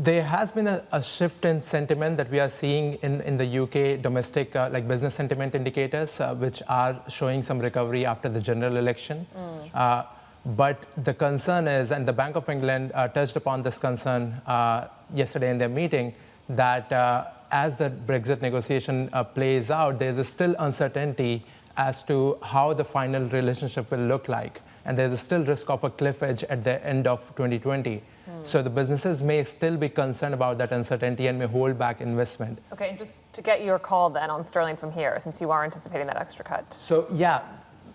there has been a shift in sentiment that we are seeing in the UK domestic like business sentiment indicators, which are showing some recovery after the general election. But the concern is, and the Bank of England touched upon this concern yesterday in their meeting, that as the Brexit negotiation plays out, there is still uncertainty as to how the final relationship will look like. And there's still risk of a cliff edge at the end of 2020. So the businesses may still be concerned about that uncertainty and may hold back investment. Okay, and just to get your call then on sterling from here, since you are anticipating that extra cut. So yeah,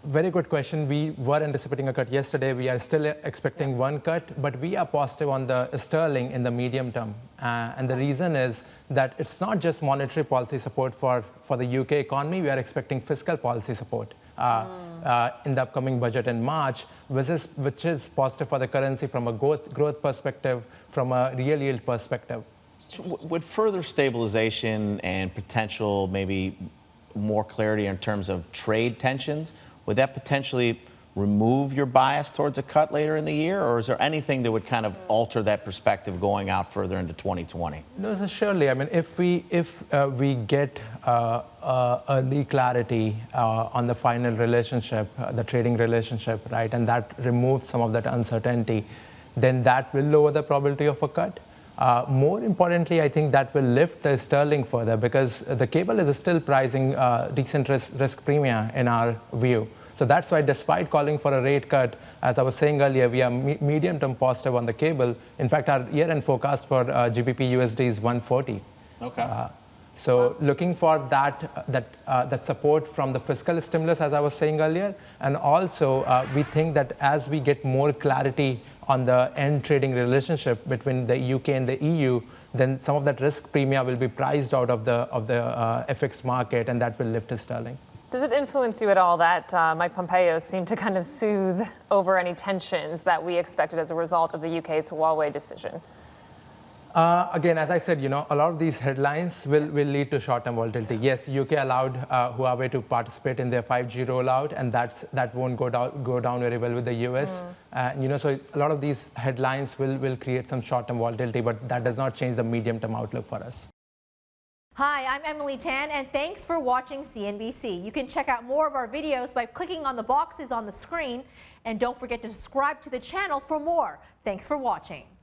very good question. We were anticipating a cut yesterday. We are still expecting one cut, but we are positive on the sterling in the medium term. And the reason is that it's not just monetary policy support for the UK economy. We are expecting fiscal policy support in the upcoming budget in March, which is positive for the currency from a growth perspective, from a real yield perspective. Would further stabilization and potential maybe more clarity in terms of trade tensions, would that potentially remove your bias towards a cut later in the year, or is there anything that would kind of alter that perspective going out further into 2020? No, so surely. I mean, if we get early clarity on the final relationship, the trading relationship, right, and that removes some of that uncertainty, then that will lower the probability of a cut. More importantly, I think that will lift the sterling further because the cable is still pricing decent risk premia in our view. So that's why, despite calling for a rate cut, as I was saying earlier, we are medium-term positive on the cable. In fact, our year-end forecast for GBP USD is 140. Okay. So looking for that support from the fiscal stimulus, as I was saying earlier, and also we think that as we get more clarity on the end trading relationship between the UK and the EU, then some of that risk premium will be priced out of the FX market, and that will lift the sterling. Does it influence you at all that Mike Pompeo seemed to kind of soothe over any tensions that we expected as a result of the UK's Huawei decision? Again, as I said, a lot of these headlines will lead to short-term volatility. Yes, UK allowed Huawei to participate in their 5G rollout, and that won't go down very well with the US. So a lot of these headlines will create some short-term volatility, but that does not change the medium-term outlook for us. Hi, I'm Emily Tan, and thanks for watching CNBC. You can check out more of our videos by clicking on the boxes on the screen, and don't forget to subscribe to the channel for more. Thanks for watching.